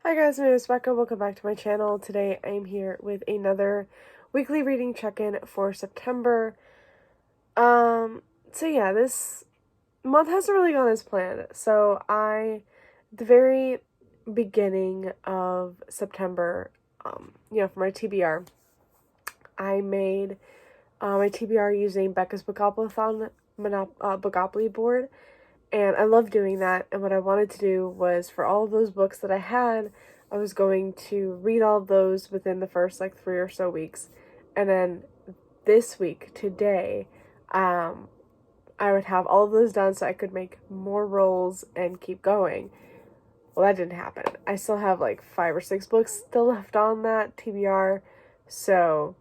Hi guys, my name is Becca. Welcome back to my channel. Today I am here with another weekly reading check-in for September. So yeah, this month hasn't really gone as planned. So at the very beginning of September, for my TBR, I made my TBR using Becca's Bookopoly Bookopoly board. And I love doing that, and what I wanted to do was, for all of those books that I had, I was going to read all of those within the first, 3 or so weeks. And then this week, today, I would have all of those done so I could make more rolls and keep going. Well, that didn't happen. I still have, 5 or 6 books still left on that TBR, so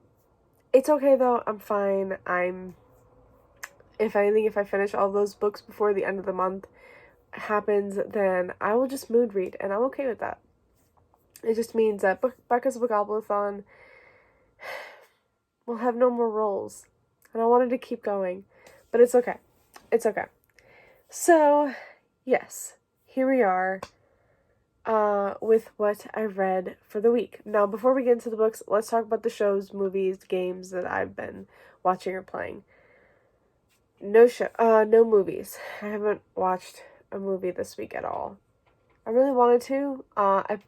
it's okay, though. I'm fine. If anything, if I finish all those books before the end of the month happens, then I will just mood read, and I'm okay with that. It just means that Becca's Bookopoly will have no more rolls, and I wanted to keep going, but it's okay. It's okay. So, yes, here we are with what I read for the week. Now, before we get into the books, let's talk about the shows, movies, games that I've been watching or playing. No movies. I haven't watched a movie this week at all. I really wanted to. I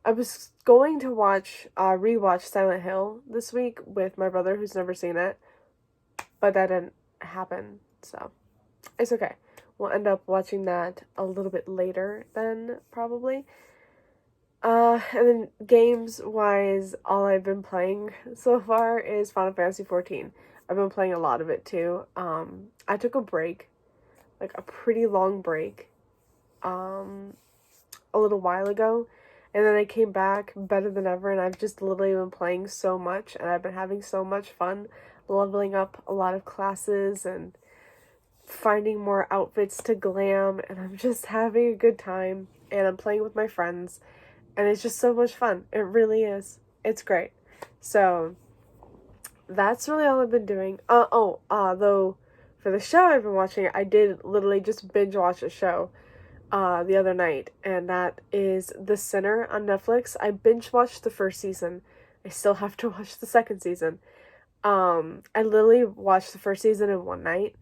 was going to rewatch Silent Hill this week with my brother, who's never seen it, but that didn't happen, so it's okay. We'll end up watching that a little bit later then, probably. And then games-wise, all I've been playing so far is Final Fantasy XIV. I've been playing a lot of it, too. I took a break, a pretty long break, a little while ago, and then I came back better than ever, and I've just literally been playing so much, and I've been having so much fun leveling up a lot of classes and finding more outfits to glam, and I'm just having a good time, and I'm playing with my friends, and it's just so much fun. It really is. It's great. So that's really all I've been doing. Though for the show I've been watching, I did literally just binge watch a show the other night, and that is The Sinner on Netflix. I binge watched the first season. I still have to watch the second season. I literally watched the first season in one night.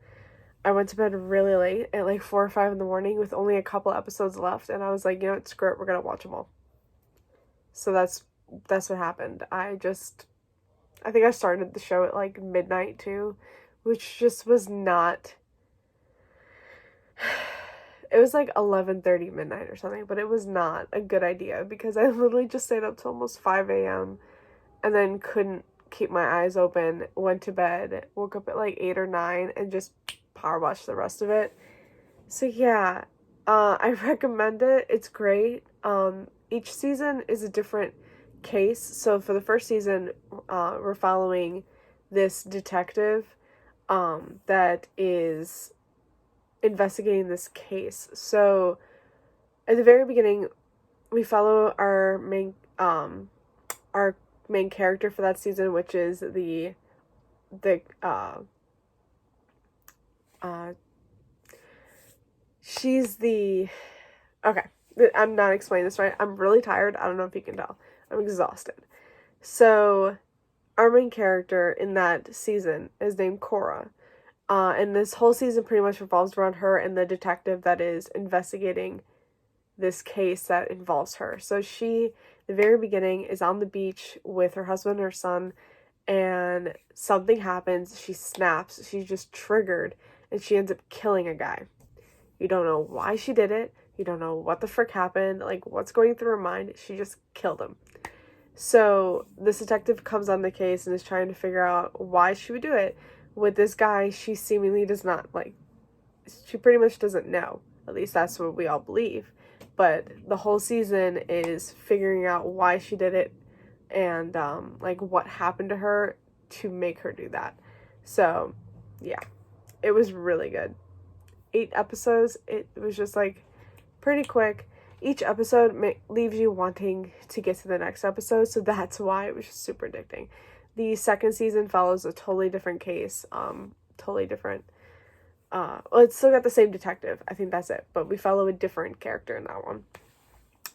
I went to bed really late at 4 or 5 in the morning with only a couple episodes left, and I was like, screw it, we're gonna watch them all. So that's what happened. I think I started the show at midnight too, which just was not. It was 11:30 midnight or something, but it was not a good idea because I literally just stayed up till almost 5 a.m. and then couldn't keep my eyes open, went to bed, woke up at 8 or 9 and just power watched the rest of it. So yeah, I recommend it. It's great. Each season is a different case. So for the first season, we're following this detective that is investigating this case. So at the very beginning, we follow our main character for that season, which is she's the okay. I'm not explaining this right. I'm really tired. I don't know if you can tell. I'm exhausted. So our main character in that season is named Cora. And this whole season pretty much revolves around her and the detective that is investigating this case that involves her. So she, the very beginning, is on the beach with her husband and her son, and something happens. She snaps. She's just triggered, and she ends up killing a guy. You don't know why she did it. You don't know what the frick happened, what's going through her mind. She just killed him. So this detective comes on the case and is trying to figure out why she would do it. With this guy, she seemingly does not, she pretty much doesn't know. At least that's what we all believe. But the whole season is figuring out why she did it and, what happened to her to make her do that. So, yeah. It was really good. 8 episodes. It was just, pretty quick. Each episode leaves you wanting to get to the next episode, so that's why it was just super addicting. The second season follows a totally different case, totally different. Well, it's still got the same detective. I think that's it, but we follow a different character in that one.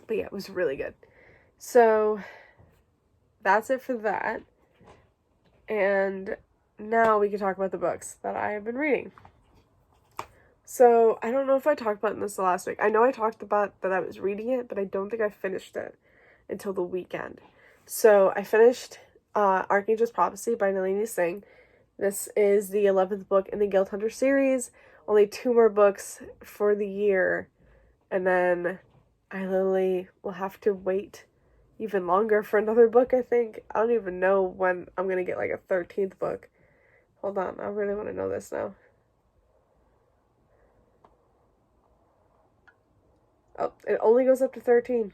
But yeah, it was really good. So that's it for that. And now we can talk about the books that I have been reading. So I don't know if I talked about this last week. I know I talked about that I was reading it, but I don't think I finished it until the weekend. So I finished Archangels Prophecy by Nalini Singh. This is the 11th book in the Guild Hunter series. Only 2 more books for the year. And then I literally will have to wait even longer for another book, I think. I don't even know when I'm going to get like a 13th book. Hold on, I really want to know this now. Oh, it only goes up to 13.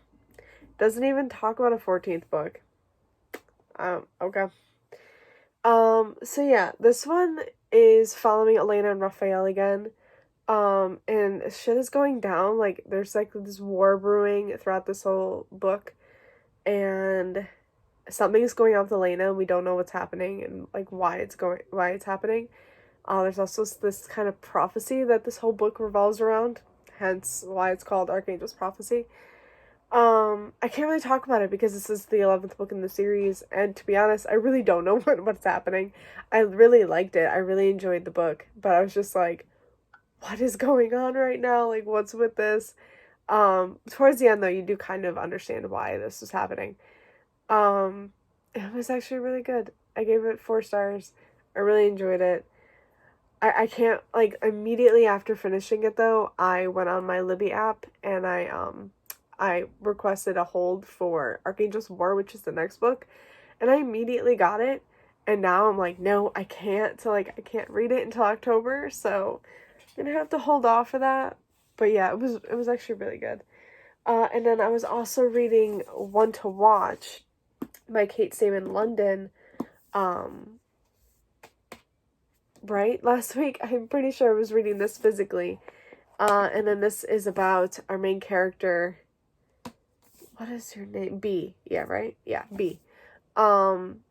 Doesn't even talk about a 14th book. Okay. So yeah, this one is following Elena and Raphael again. And shit is going down. Like, there's like this war brewing throughout this whole book. And something's going on with Elena, and we don't know what's happening and like why it's happening. There's also this kind of prophecy that this whole book revolves around, hence why it's called Archangels Prophecy. I can't really talk about it because this is the 11th book in the series, and to be honest, I really don't know what's happening. I really liked it. I really enjoyed the book, but I was just like, what is going on right now? Like, what's with this? Towards the end, though, you do kind of understand why this was happening. It was actually really good. I gave it 4 stars. I really enjoyed it. I can't, like, immediately after finishing it, though, I went on my Libby app and I requested a hold for Archangel's War, which is the next book, and I immediately got it, and now I'm like, no, I can't, so, like, I can't read it until October, so I'm gonna have to hold off for that. But yeah, it was actually really good. And then I was also reading One to Watch by Kate Stayman London, right? Last week, I'm pretty sure I was reading this physically. And then this is about our main character. What is her name? B. Yeah, right? Yeah, B. And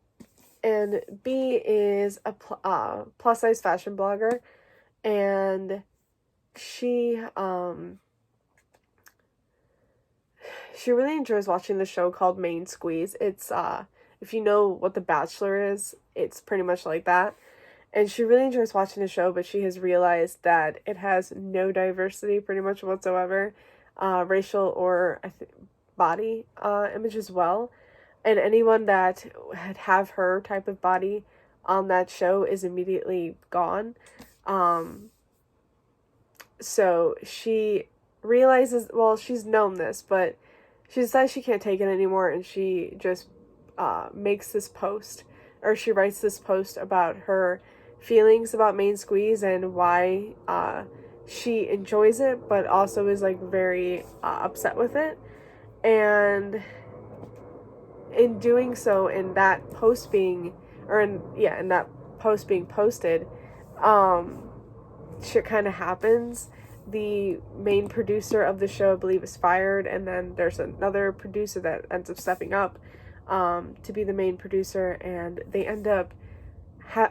B is a plus size fashion blogger, and she really enjoys watching the show called Main Squeeze. It's if you know what The Bachelor is, it's pretty much like that. And she really enjoys watching the show, but she has realized that it has no diversity pretty much whatsoever, racial or body image as well. And anyone that have her type of body on that show is immediately gone. So she realizes, well, she's known this, but she decides she can't take it anymore, and she just makes this post, or she writes this post about her feelings about Main Squeeze and why she enjoys it, but also is like very upset with it. And in doing so, in that post being, in that post being posted, shit kind of happens. The main producer of the show, I believe, is fired, and then there's another producer that ends up stepping up to be the main producer, and they end up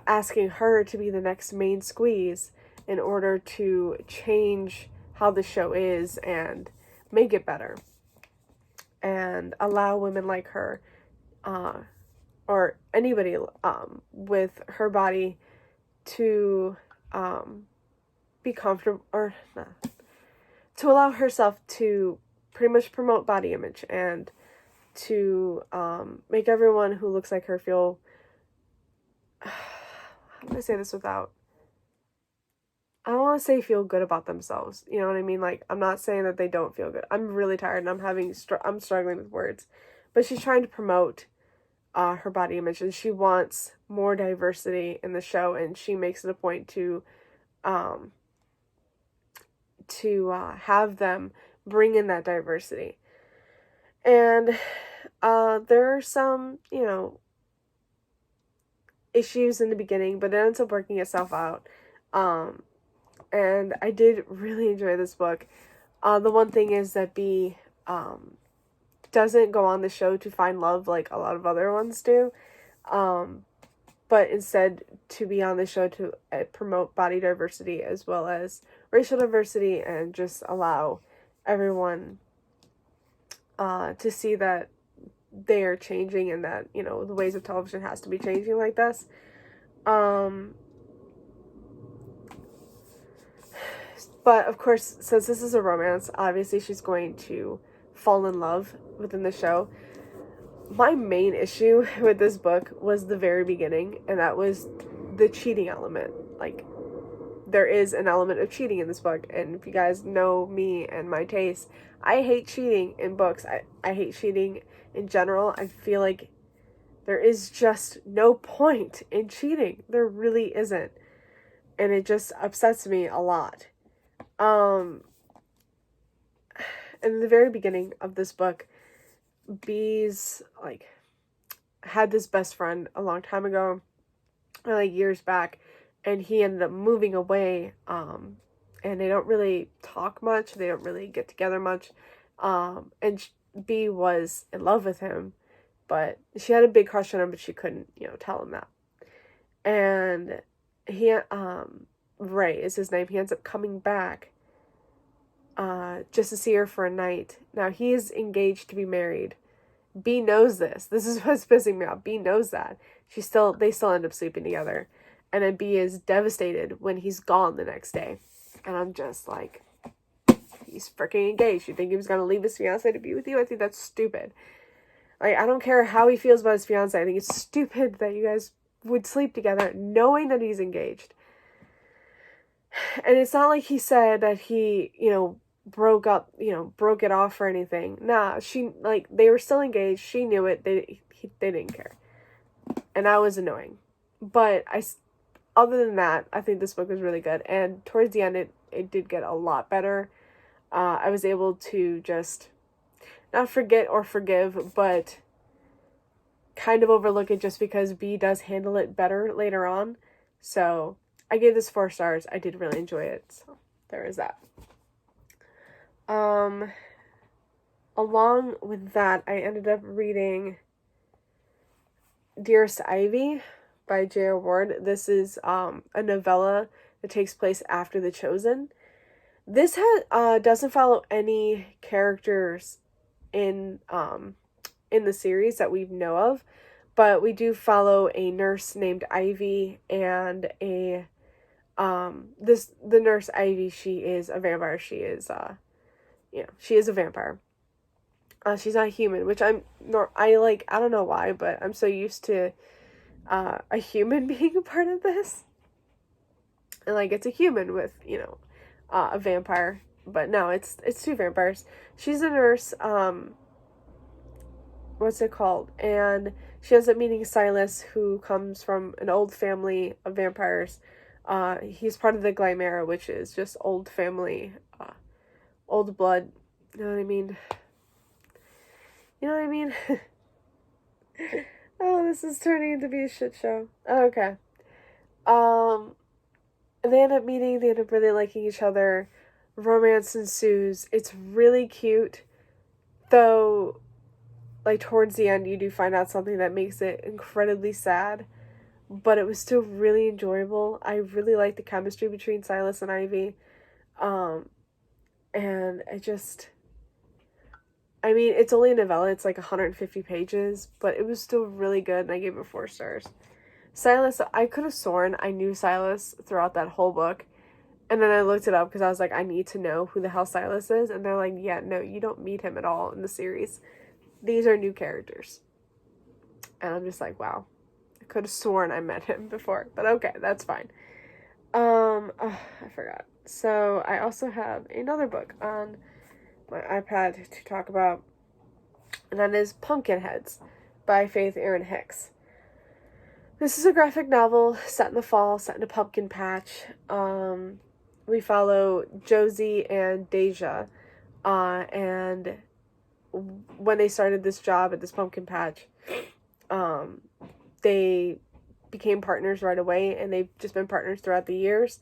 asking her to be the next Main Squeeze in order to change how the show is and make it better and allow women like her or anybody with her body to be comfortable, or to allow herself to pretty much promote body image and to make everyone who looks like her feel, how do I say this without, I don't want to say feel good about themselves, you know what I mean? Like, I'm not saying that they don't feel good. I'm really tired and I'm struggling with words, but she's trying to promote her body image, and she wants more diversity in the show, and she makes it a point to have them bring in that diversity. And there are some, issues in the beginning, but it ends up working itself out. And I did really enjoy this book. The one thing is that B doesn't go on the show to find love like a lot of other ones do, but instead to be on the show to promote body diversity as well as racial diversity and just allow everyone to see that they are changing and that, you know, the ways of television has to be changing like this. But of course, since this is a romance, obviously she's going to fall in love within the show. My main issue with this book was the very beginning, and that was the cheating element. Like, there is an element of cheating in this book, and if you guys know me and my taste, I hate cheating in books. I hate cheating in general. I feel like there is just no point in cheating. There really isn't. And it just upsets me a lot. In the very beginning of this book, Bee's, like, had this best friend a long time ago, or like years back, and he ended up moving away, and they don't really talk much, they don't really get together much, and Bee was in love with him, but she had a big crush on him, but she couldn't, you know, tell him that. And he, Ray is his name, he ends up coming back, just to see her for a night. Now, he is engaged to be married. Bee knows this. This is what's pissing me off. Bee knows that. They still end up sleeping together. And then Bee is devastated when he's gone the next day. And I'm just like, he's freaking engaged. You think he was going to leave his fiancée to be with you? I think that's stupid. Like, I don't care how he feels about his fiancée. I think it's stupid that you guys would sleep together knowing that he's engaged. And it's not like he said that he, you know, broke it off or anything. Nah, they were still engaged. She knew it. They didn't care. And that was annoying. But other than that, I think this book was really good. And towards the end, it did get a lot better. I was able to just not forget or forgive, but kind of overlook it just because Bee does handle it better later on. So I gave this 4 stars. I did really enjoy it. So there is that. Along with that, I ended up reading Dearest Ivy by J.R. Ward. This is a novella that takes place after The Chosen. This doesn't follow any characters in the series that we know of, but we do follow a nurse named Ivy and the nurse Ivy. She is a vampire. She is she is a vampire. She's not human, which I don't know why, but I'm so used to a human being a part of this. And like, it's a human with, a vampire, but no, it's 2 vampires. She's a nurse, what's it called? And she ends up meeting Silas, who comes from an old family of vampires. He's part of the Glimera, which is just old family, old blood. You know what I mean? Oh, this is turning into be a shit show. Okay. They end up meeting, they end up really liking each other. Romance ensues. It's really cute. Though, like, towards the end, you do find out something that makes it incredibly sad. But it was still really enjoyable. I really liked the chemistry between Silas and Ivy. And it's only a novella. It's like 150 pages. But it was still really good, and I gave it 4 stars. Silas, I could have sworn I knew Silas throughout that whole book. And then I looked it up because I was like, I need to know who the hell Silas is. And they're like, yeah, no, you don't meet him at all in the series. These are new characters. And I'm just like, wow. I could have sworn I met him before. But okay, that's fine. I forgot. So I also have another book on my iPad to talk about. And that is Pumpkinheads by Faith Erin Hicks. This is a graphic novel set in the fall, set in a pumpkin patch. We follow Josie and Deja, and when they started this job at this pumpkin patch, they became partners right away, and they've just been partners throughout the years.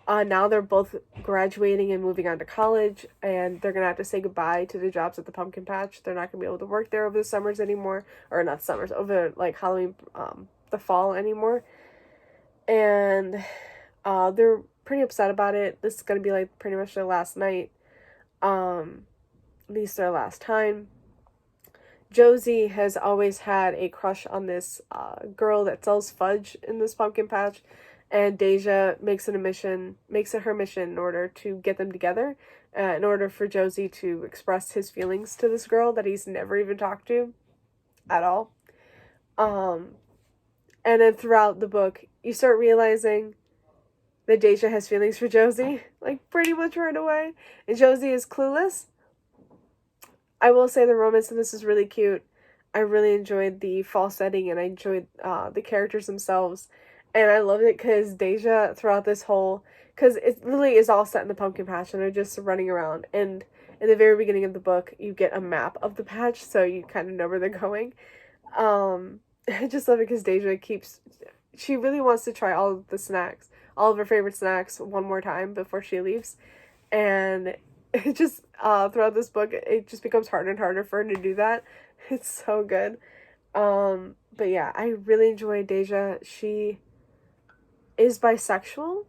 Now they're both graduating and moving on to college, and they're gonna have to say goodbye to their jobs at the pumpkin patch. They're not gonna be able to work there over the summers anymore, or not summers, over like Halloween, the fall anymore. And they're pretty upset about it. This is gonna be like pretty much their last night, at least their last time. Josie has always had a crush on this girl that sells fudge in this pumpkin patch, and Deja makes it her mission in order to get them together, in order for Josie to express his feelings to this girl that he's never even talked to at all. And then throughout the book, you start realizing that Deja has feelings for Josie, like pretty much right away, and Josie is clueless. I will say the romance in this is really cute. I really enjoyed the fall setting, and I enjoyed the characters themselves. And I loved it because Deja, throughout this whole... Because it literally is all set in the pumpkin patch, and they're just running around. And in the very beginning of the book, you get a map of the patch, so you kind of know where they're going. I just love it because Deja she really wants to try all of the snacks, all of her favorite snacks, one more time before she leaves. And it just, throughout this book, it just becomes harder and harder for her to do that. It's so good. But yeah, I really enjoy Deja. She is bisexual.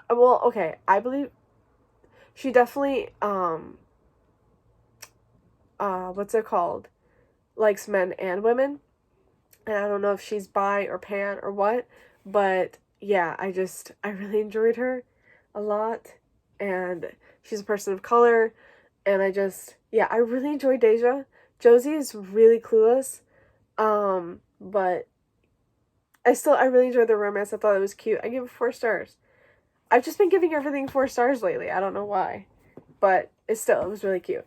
Well, okay, I believe she definitely, what's it called? Likes men and women. And I don't know if she's bi or pan or what, but yeah, I really enjoyed her a lot. And she's a person of color, and I really enjoyed Deja. Josie is really clueless, but I really enjoyed the romance. I thought it was cute. I give it 4 stars. I've just been giving everything 4 stars lately. I don't know why, but it was really cute.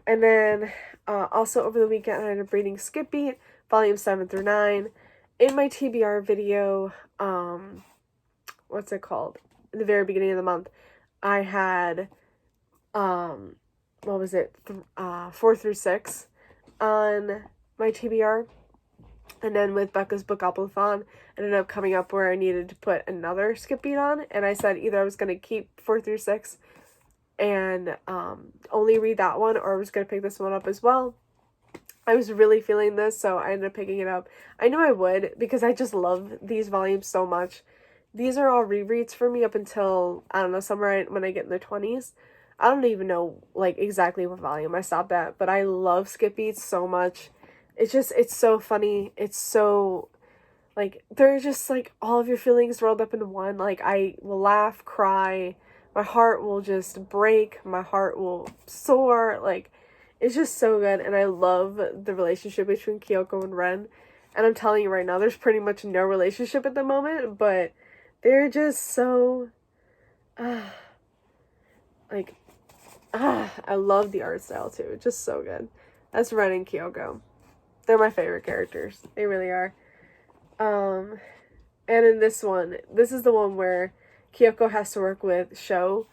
And then, also over the weekend, I ended up reading Skippy, volume 7 through 9. In my TBR video, what's it called? In the very beginning of the month, I had, 4 through 6 on my TBR. And then with Becca's Book-Up-a-thon, I ended up coming up where I needed to put another Skippy on. And I said either I was going to keep 4 through 6 and only read that one, or I was going to pick this one up as well. I was really feeling this, so I ended up picking it up. I knew I would, because I just love these volumes so much. These are all rereads for me up until, I don't know, somewhere when I get in the 20s. I don't even know, like, exactly what volume I stopped at, but I love Skippy so much. It's so funny. It's so, like, they're just, like, all of your feelings rolled up into one. Like, I will laugh, cry, my heart will just break, my heart will soar, like... It's just so good, and I love the relationship between Kyoko and Ren. And I'm telling you right now, there's pretty much no relationship at the moment, but they're just so, I love the art style too. It's just so good. That's Ren and Kyoko. They're my favorite characters. They really are. And in this one, this is the one where Kyoko has to work with Sho,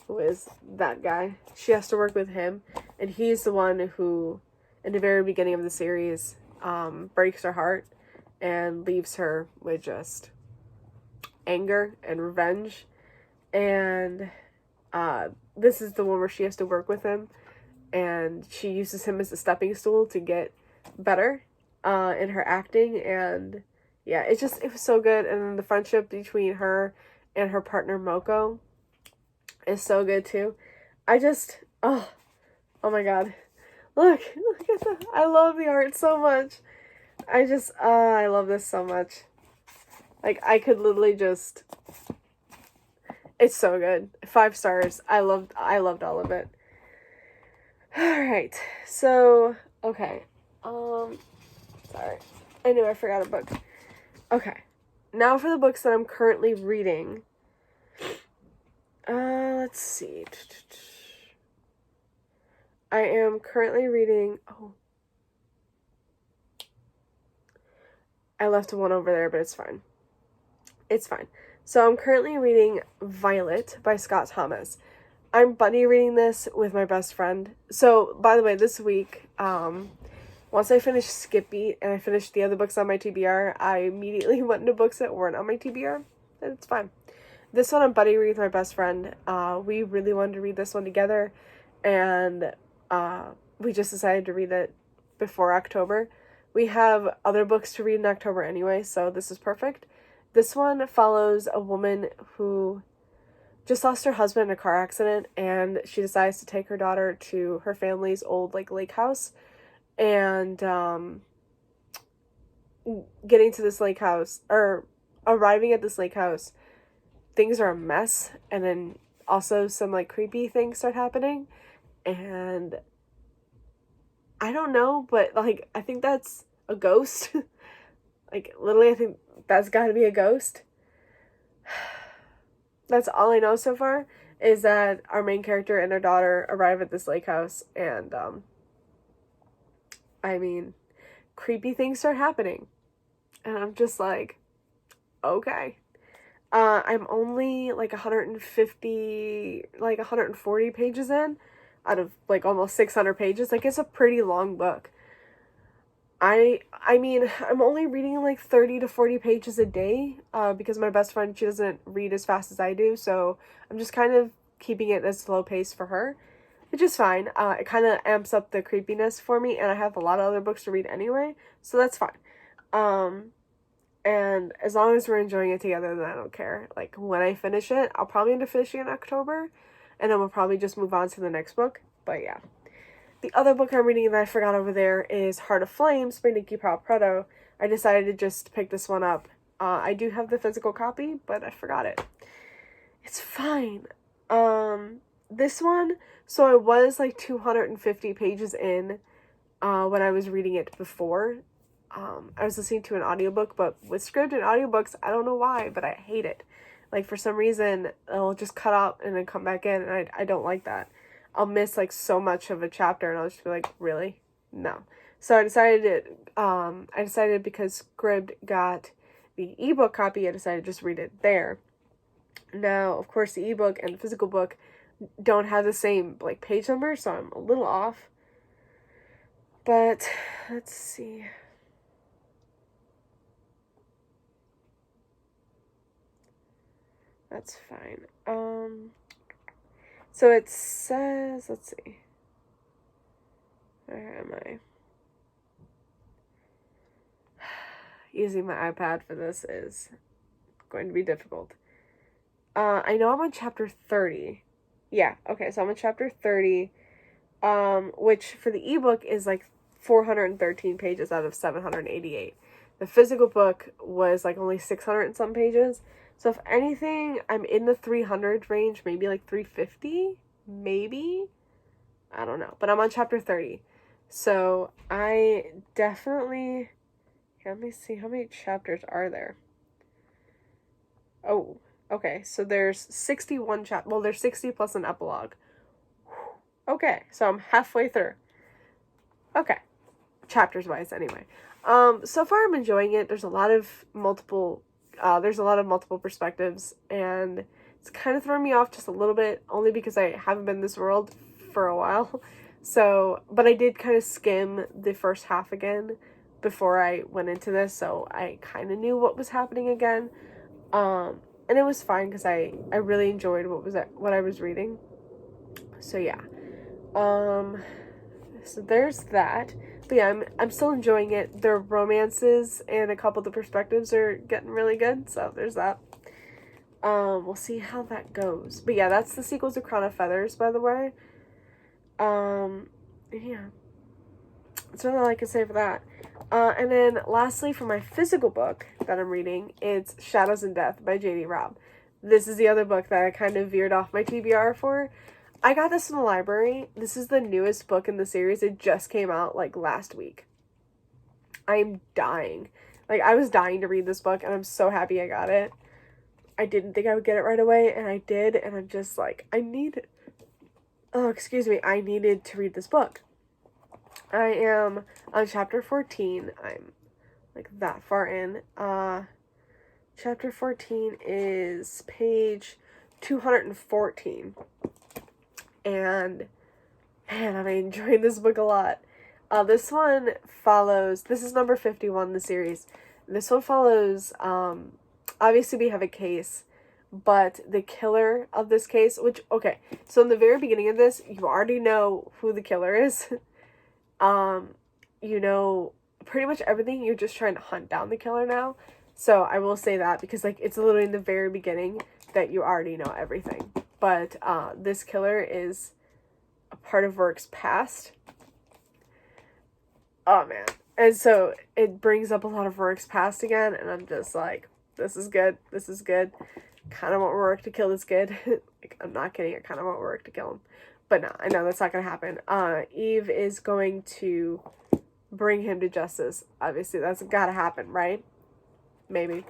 who is that guy. She has to work with him, and he's the one who, in the very beginning of the series, breaks her heart and leaves her with just anger and revenge. And this is the one where she has to work with him, and she uses him as a stepping stool to get better in her acting. And yeah, it was so good. And then the friendship between her and her partner Moko is so good too. Oh my god. Look at that. I love the art so much. I love this so much. Like, I could literally just... It's so good. 5 stars. I loved all of it. Alright. So, okay. Sorry. I knew I forgot a book. Okay. Now for the books that I'm currently reading. Let's see. I am currently reading... Oh. I left one over there, but it's fine. It's fine. So I'm currently reading Violet by Scott Thomas. I'm buddy reading this with my best friend. So, by the way, this week, once I finished Skippy and I finished the other books on my TBR, I immediately went into books that weren't on my TBR, and it's fine. This one I'm buddy reading with my best friend. We really wanted to read this one together, and we just decided to read it before October. We have other books to read in October anyway, so this is perfect. This one follows a woman who just lost her husband in a car accident, and she decides to take her daughter to her family's old, lake house. and getting to this lake house, or arriving at this lake house, things are a mess, and then also some like creepy things start happening, and I don't know, but like I think that's a ghost. Like literally I think that's gotta be a ghost. That's all I know so far, is that our main character and her daughter arrive at this lake house, and I mean, creepy things start happening, and I'm just like, okay. I'm only like 150, like 140 pages in out of like almost 600 pages. Like, it's a pretty long book. I mean, I'm only reading like 30 to 40 pages a day, because my best friend, she doesn't read as fast as I do, so I'm just kind of keeping it at a slow pace for her, which is fine. It kind of amps up the creepiness for me, and I have a lot of other books to read anyway, so that's fine. And as long as we're enjoying it together, then I don't care. Like, when I finish it, I'll probably end up finishing in October, and then we'll probably just move on to the next book, but yeah. The other book I'm reading that I forgot over there is Heart of Flames by Nikki Powell-Preto. I decided to just pick this one up. I do have the physical copy, but I forgot it. It's fine. This one, so I was like 250 pages in when I was reading it before. I was listening to an audiobook, but with scripted audiobooks, I don't know why, but I hate it. Like, for some reason, it'll just cut out and then come back in, and I don't like that. I'll miss like so much of a chapter, and I'll just be like, really? No. So I decided because Scribd got the ebook copy, I decided to just read it there. Now, of course, the ebook and the physical book don't have the same like page number, so I'm a little off. But let's see. That's fine. So it says, let's see. Where am I? Using my iPad for this is going to be difficult. I know I'm on chapter 30. Yeah, okay, so I'm on chapter 30, which for the ebook is like 413 pages out of 788. The physical book was like only 600 and some pages. So if anything, I'm in the 300 range, maybe like 350, maybe? I don't know, but I'm on chapter 30. So I definitely, let me see, how many chapters are there? Oh, okay, so there's 61 well, there's 60 plus an epilogue. Okay, so I'm halfway through. Okay, chapters wise anyway. So far I'm enjoying it. There's a lot of multiple perspectives, and it's kind of throwing me off just a little bit, only because I haven't been in this world for a while. So, but I did kind of skim the first half again before I went into this, so I kind of knew what was happening again. And it was fine because I really enjoyed what I was reading. So yeah. So there's that. But yeah, I'm still enjoying it. Their romances and a couple of the perspectives are getting really good, so there's that. We'll see how that goes. But yeah, that's the sequel to Crown of Feathers, by the way. Yeah. That's really all I can say for that. And then lastly, for my physical book that I'm reading, it's Shadows and Death by J.D. Robb. This is the other book that I kind of veered off my TBR for. I got this in the library. This is the newest book in the series. It just came out like last week. I'm dying. Like, I was dying to read this book, and I'm so happy I got it. I didn't think I would get it right away, and I did, and I'm just like, I needed to read this book. I am on chapter 14. I'm like that far in. Chapter 14 is page 214. And man, I'm enjoying this book a lot. This one follows, this is number 51 in the series. This one follows, obviously we have a case, but the killer of this case, which, okay, so in the very beginning of this, you already know who the killer is. You know pretty much everything. You're just trying to hunt down the killer now. So I will say that because like it's literally in the very beginning that you already know everything. But this killer is a part of Rourke's past. Oh man. And so it brings up a lot of Rourke's past again, and I'm just like, this is good. This is good. Kind of want Rourke to kill this kid. Like, I'm not kidding. I kind of want Rourke to kill him. But no, I know that's not going to happen. Eve is going to bring him to justice. Obviously, that's got to happen, right? Maybe.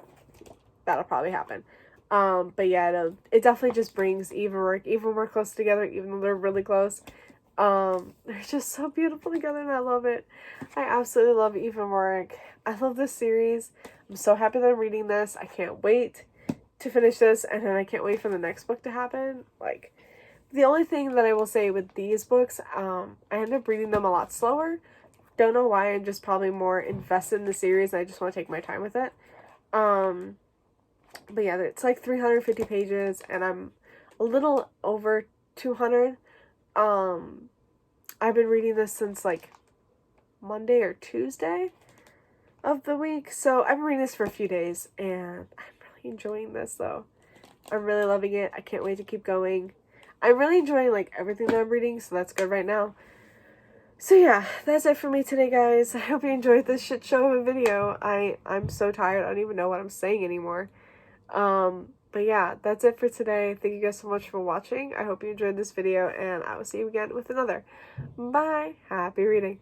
That'll probably happen. But yeah, it definitely just brings Eve and Rourke even more close together, even though they're really close. They're just so beautiful together, and I love it. I absolutely love Eve and Rourke. I love this series. I'm so happy that I'm reading this. I can't wait to finish this, and then I can't wait for the next book to happen. Like, the only thing that I will say with these books, I end up reading them a lot slower. Don't know why. I'm just probably more invested in the series, and I just want to take my time with it. But yeah, it's like 350 pages, and I'm a little over 200. I've been reading this since like Monday or Tuesday of the week, so I've been reading this for a few days, and I'm really enjoying this though. I'm really loving it. I can't wait to keep going. I'm really enjoying like everything that I'm reading, so that's good right now. So yeah, that's it for me today, guys. I hope you enjoyed this shit show of a video. I'm so tired. I don't even know what I'm saying anymore. But yeah, that's it for today. Thank you guys so much for watching. I hope you enjoyed this video, and I will see you again with another. Bye. Happy reading.